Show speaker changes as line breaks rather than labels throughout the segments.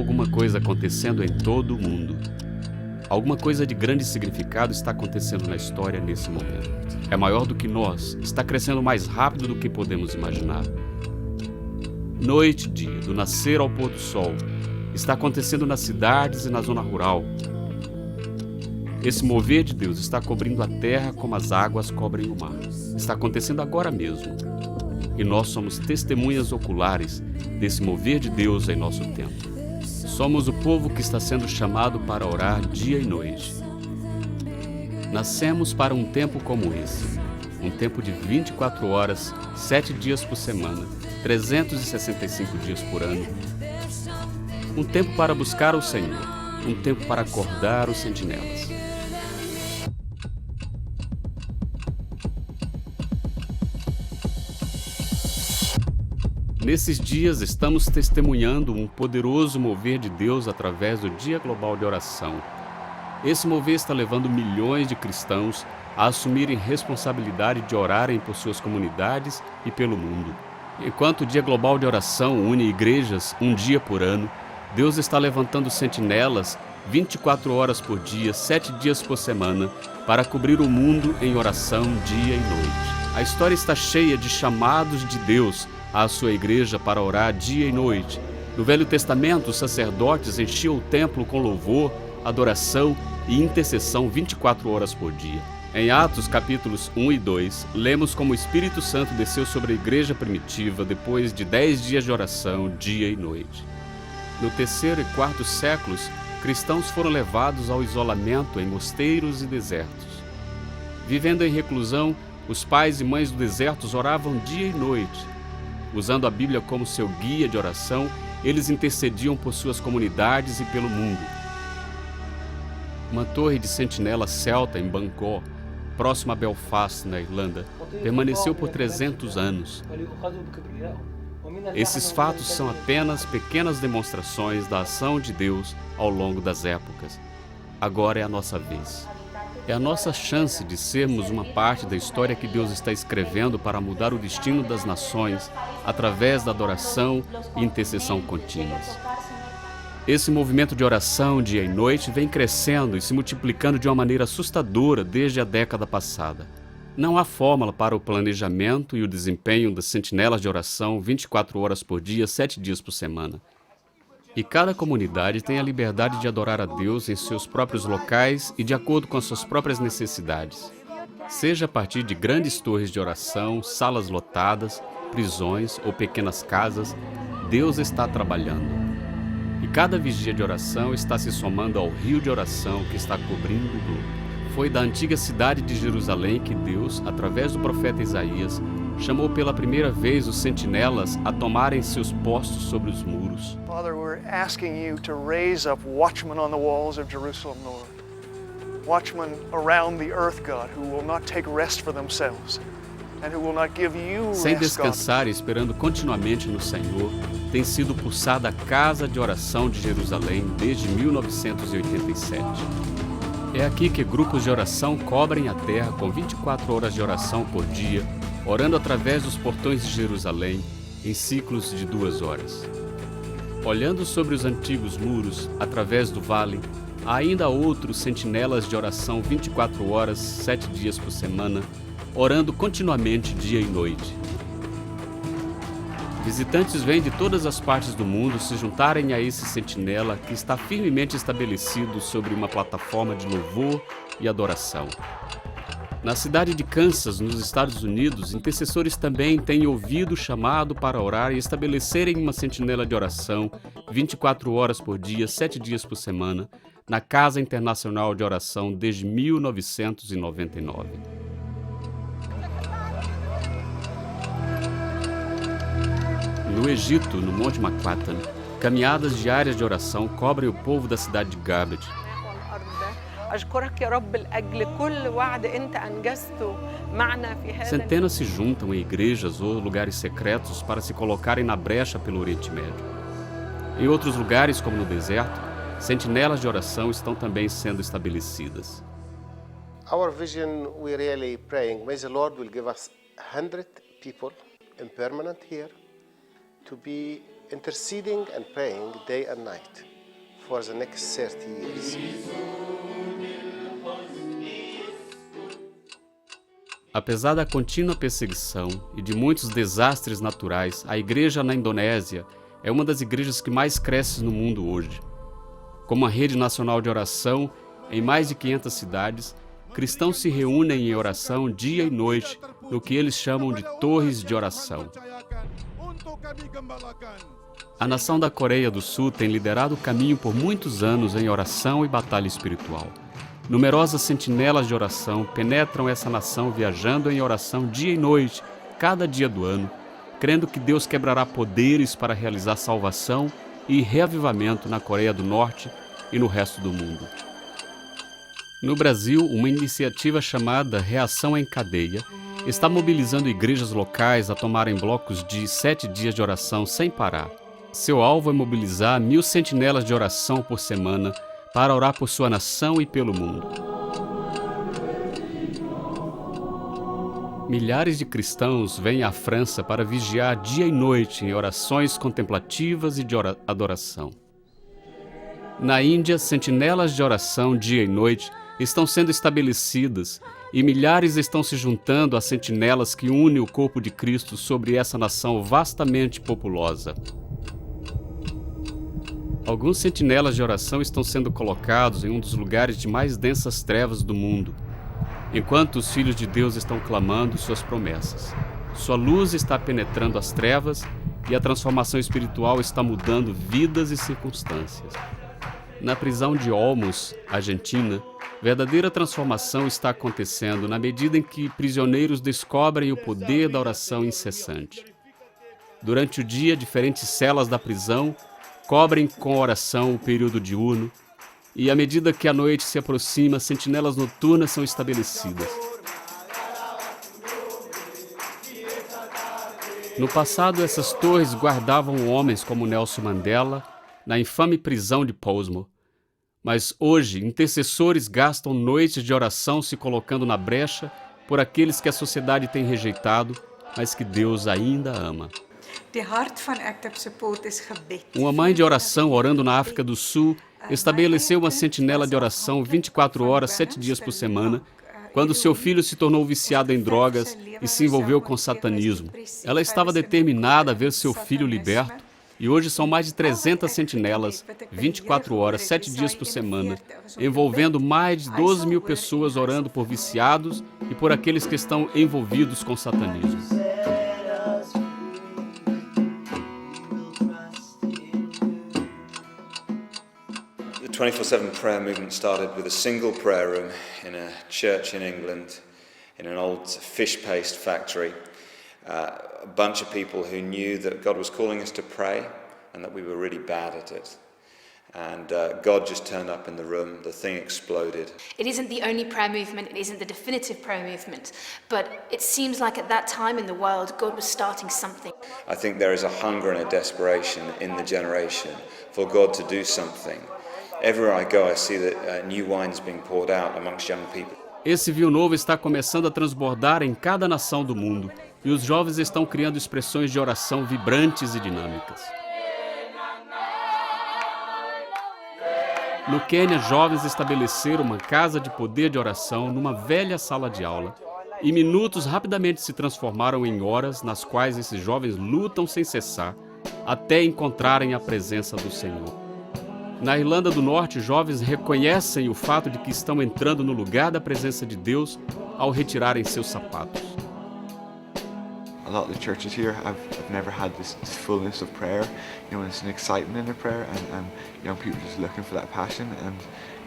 alguma coisa acontecendo em todo o mundo. Alguma coisa de grande significado está acontecendo na história nesse momento. É maior do que nós, está crescendo mais rápido do que podemos imaginar. Noite e dia, do nascer ao pôr do sol, está acontecendo nas cidades e na zona rural. Esse mover de Deus está cobrindo a terra como as águas cobrem o mar. Está acontecendo agora mesmo. E nós somos testemunhas oculares desse mover de Deus em nosso tempo. Somos o povo que está sendo chamado para orar dia e noite. Nascemos para um tempo como esse. Um tempo de 24 horas, 7 dias por semana, 365 dias por ano. Um tempo para buscar o Senhor. Um tempo para acordar os sentinelas. Nesses dias, estamos testemunhando um poderoso mover de Deus através do Dia Global de Oração. Esse mover está levando milhões de cristãos a assumirem responsabilidade de orarem por suas comunidades e pelo mundo. Enquanto o Dia Global de Oração une igrejas um dia por ano, Deus está levantando sentinelas 24 horas por dia, 7 dias por semana, para cobrir o mundo em oração dia e noite. A história está cheia de chamados de Deus à sua igreja para orar dia e noite. No Velho Testamento, os sacerdotes enchiam o templo com louvor, adoração e intercessão 24 horas por dia. Em Atos capítulos 1 e 2, lemos como o Espírito Santo desceu sobre a igreja primitiva depois de 10 dias de oração dia e noite. No terceiro e quarto séculos, cristãos foram levados ao isolamento em mosteiros e desertos. Vivendo em reclusão, os pais e mães do deserto oravam dia e noite. Usando a Bíblia como seu guia de oração, eles intercediam por suas comunidades e pelo mundo. Uma torre de sentinela celta em Bangor, próximo a Belfast, na Irlanda, permaneceu por 300 anos. Esses fatos são apenas pequenas demonstrações da ação de Deus ao longo das épocas. Agora é a nossa vez. É a nossa chance de sermos uma parte da história que Deus está escrevendo para mudar o destino das nações através da adoração e intercessão contínuas. Esse movimento de oração dia e noite vem crescendo e se multiplicando de uma maneira assustadora desde a década passada. Não há fórmula para o planejamento e o desempenho das sentinelas de oração 24 horas por dia, 7 dias por semana. E cada comunidade tem a liberdade de adorar a Deus em seus próprios locais e de acordo com as suas próprias necessidades. Seja a partir de grandes torres de oração, salas lotadas, prisões ou pequenas casas, Deus está trabalhando. E cada vigia de oração está se somando ao rio de oração que está cobrindo o globo. Foi da antiga cidade de Jerusalém que Deus, através do profeta Isaías, chamou pela primeira vez os sentinelas a tomarem seus postos sobre os muros.
Father, we're asking you to raise up watchmen on the walls of Jerusalem, Lord. Watchmen around the earth, God, who will not take rest for themselves and who will not give you
Sem
rest, God.
descansar e esperando continuamente no Senhor, tem sido pulsada a Casa de Oração de Jerusalém desde 1987. É aqui que grupos de oração cobrem a terra com 24 horas de oração por dia, orando através dos portões de Jerusalém, em ciclos de 2 horas. Olhando sobre os antigos muros, através do vale, há ainda outros sentinelas de oração 24 horas, 7 dias por semana, orando continuamente dia e noite. Visitantes vêm de todas as partes do mundo se juntarem a esse sentinela que está firmemente estabelecido sobre uma plataforma de louvor e adoração. Na cidade de Kansas, nos Estados Unidos, intercessores também têm ouvido o chamado para orar e estabelecerem uma sentinela de oração 24 horas por dia, 7 dias por semana, na Casa Internacional de Oração desde 1999. No Egito, no Monte Makfatan, caminhadas diárias de oração cobrem o povo da cidade de Garbage. Centenas se juntam em igrejas ou lugares secretos para se colocarem na brecha pelo Oriente Médio. Em outros lugares, como no deserto, sentinelas de oração estão também sendo estabelecidas.
Our vision, we're really praying, may the Lord will give us 100 people in permanent here to be interceding and praying day and night. for the next 30 years.
Apesar da contínua perseguição e de muitos desastres naturais, a igreja na Indonésia é uma das igrejas que mais cresce no mundo hoje. Com uma rede nacional de oração em mais de 500 cidades, cristãos se reúnem em oração dia e noite no que eles chamam de torres de oração. A nação da Coreia do Sul tem liderado o caminho por muitos anos em oração e batalha espiritual. Numerosas sentinelas de oração penetram essa nação viajando em oração dia e noite, cada dia do ano, crendo que Deus quebrará poderes para realizar salvação e reavivamento na Coreia do Norte e no resto do mundo. No Brasil, uma iniciativa chamada Reação em Cadeia está mobilizando igrejas locais a tomarem blocos de 7 dias de oração sem parar. Seu alvo é mobilizar 1.000 sentinelas de oração por semana para orar por sua nação e pelo mundo. Milhares de cristãos vêm à França para vigiar dia e noite em orações contemplativas e de adoração. Na Índia, sentinelas de oração dia e noite estão sendo estabelecidas e milhares estão se juntando às sentinelas que unem o corpo de Cristo sobre essa nação vastamente populosa. Alguns sentinelas de oração estão sendo colocados em um dos lugares de mais densas trevas do mundo, enquanto os filhos de Deus estão clamando suas promessas. Sua luz está penetrando as trevas e a transformação espiritual está mudando vidas e circunstâncias. Na prisão de Olmos, Argentina, verdadeira transformação está acontecendo na medida em que prisioneiros descobrem o poder da oração incessante. Durante o dia, diferentes celas da prisão cobrem com oração o período diurno, e à medida que a noite se aproxima, sentinelas noturnas são estabelecidas. No passado, essas torres guardavam homens como Nelson Mandela na infame prisão de Portsmouth. Mas hoje, intercessores gastam noites de oração se colocando na brecha por aqueles que a sociedade tem rejeitado, mas que Deus ainda ama. Uma mãe de oração orando na África do Sul estabeleceu uma sentinela de oração 24 horas, 7 dias por semana, quando seu filho se tornou viciado em drogas e se envolveu com satanismo. Ela estava determinada a ver seu filho liberto, e hoje são mais de 300 sentinelas, 24 horas, 7 dias por semana, envolvendo mais de 12.000 pessoas orando por viciados e por aqueles que estão envolvidos com satanismo.
The 24/7 prayer movement started with a single prayer room in a church in England, in an old fish paste factory. A bunch of people who knew that God was calling us to pray and that we were really bad at it. And God just turned up in the room, the thing exploded.
It isn't the only prayer movement, it isn't the definitive prayer movement, but it seems like at that time in the world, God was starting something.
I think there is a hunger and a desperation in the generation for God to do something. Everywhere I go, I see that new wine's being poured out amongst young people.
Esse vinho novo está começando a transbordar em cada nação do mundo, e os jovens estão criando expressões de oração vibrantes e dinâmicas. No Quênia, jovens estabeleceram uma casa de poder de oração numa velha sala de aula, e minutos rapidamente se transformaram em horas nas quais esses jovens lutam sem cessar até encontrarem a presença do Senhor. Na Irlanda do Norte, jovens reconhecem o fato de que estão entrando no lugar da presença de Deus ao retirarem seus sapatos.
A lot of the churches here have never had this fullness of prayer. You know, there's an excitement in their prayer, and young people are just looking for that passion, and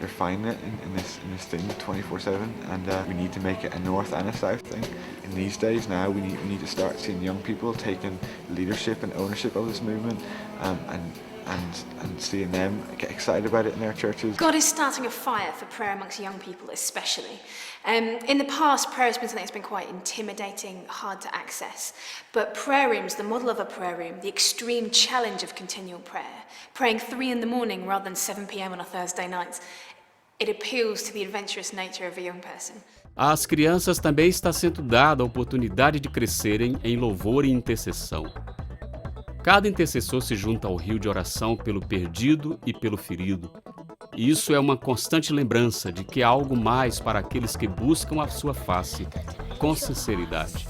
they're finding it in this thing 24/7. And we need to make it a north and a south thing. In these days now, we need to start seeing young people taking leadership and ownership of this movement, and seeing them get excited about it in their churches.
God is starting a fire for prayer amongst young people especially. In the past, prayer has been something that's been quite intimidating, hard to access. But prayer rooms, the model of a prayer room, the extreme challenge of continual prayer, praying 3 in the morning rather than 7 p.m. on a Thursday night, it appeals to the adventurous nature of a young person.
Às crianças também está sendo dada a oportunidade de crescerem em louvor e intercessão. Cada intercessor se junta ao rio de oração pelo perdido e pelo ferido. E isso é uma constante lembrança de que há algo mais para aqueles que buscam a sua face com sinceridade.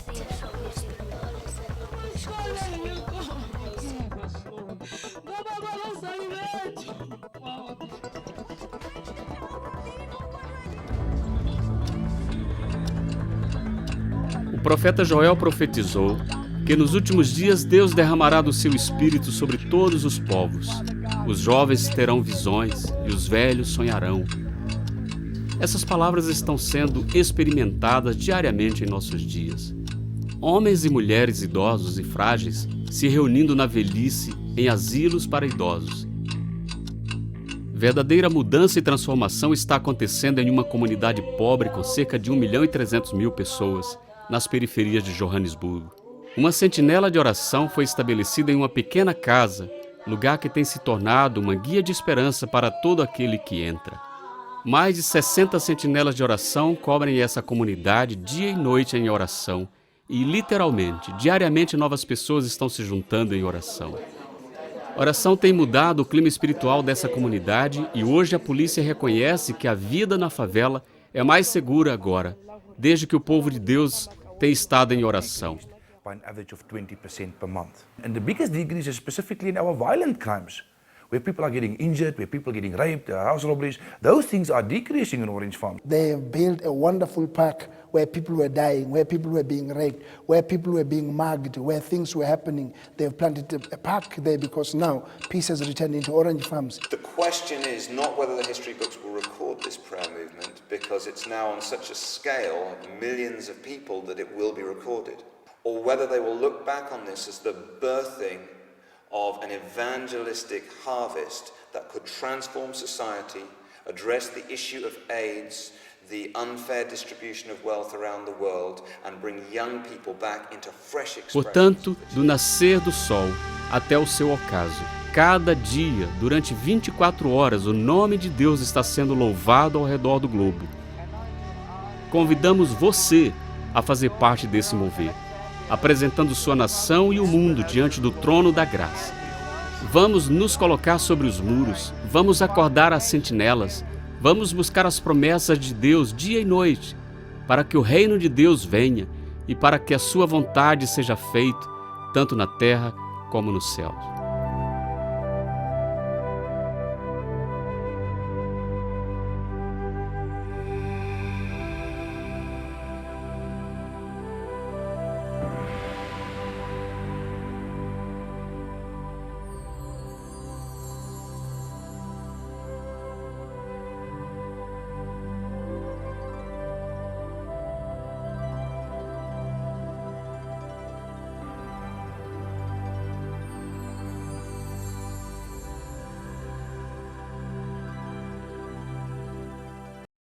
O profeta Joel profetizou que nos últimos dias Deus derramará do seu espírito sobre todos os povos. Os jovens terão visões e os velhos sonharão. Essas palavras estão sendo experimentadas diariamente em nossos dias. Homens e mulheres idosos e frágeis se reunindo na velhice em asilos para idosos. Verdadeira mudança e transformação está acontecendo em uma comunidade pobre com cerca de 1.300.000 pessoas nas periferias de Johannesburgo. Uma sentinela de oração foi estabelecida em uma pequena casa, lugar que tem se tornado uma guia de esperança para todo aquele que entra. Mais de 60 sentinelas de oração cobrem essa comunidade dia e noite em oração e, literalmente, diariamente novas pessoas estão se juntando em oração. A oração tem mudado o clima espiritual dessa comunidade e hoje a polícia reconhece que a vida na favela é mais segura agora, desde que o povo de Deus tem estado em oração.
By an average of 20% per month. And the biggest decrease is specifically in our violent crimes, where people are getting injured, where people are getting raped, house robberies. Those things are decreasing in Orange Farm.
They have built a wonderful park where people were dying, where people were being raped, where people were being mugged, where things were happening. They've planted a park there because now peace has returned into Orange Farms.
The question is not whether the history books will record this prayer movement, because it's now on such a scale, millions of people, that it will be recorded. Or whether they will look back on this as the birthing of an evangelistic harvest that could transform society, address the issue of AIDS, the unfair distribution of wealth around the world, and bring young people back into fresh expression.
Portanto, do nascer do sol até o seu ocaso, cada dia, durante 24 horas, o nome de Deus está sendo louvado ao redor do globo. Convidamos você a fazer parte desse mover, apresentando sua nação e o mundo diante do trono da graça. Vamos nos colocar sobre os muros, vamos acordar as sentinelas, vamos buscar as promessas de Deus dia e noite, para que o reino de Deus venha e para que a sua vontade seja feita, tanto na terra como nos céus.